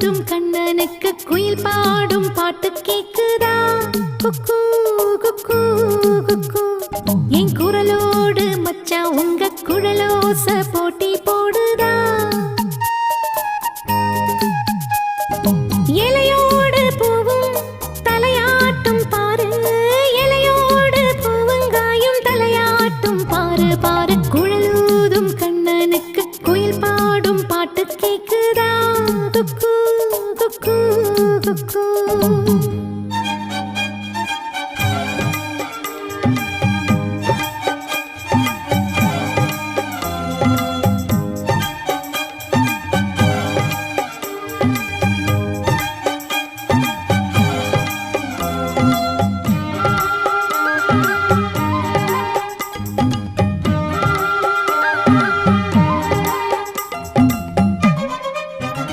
போதும் கண்ணனுக்கு குயில் பாடும் பாட்டு கேக்குதா? குக்கு குக்கு குக்கு. என் குரலோடு மச்சான் உங்க குழலோசை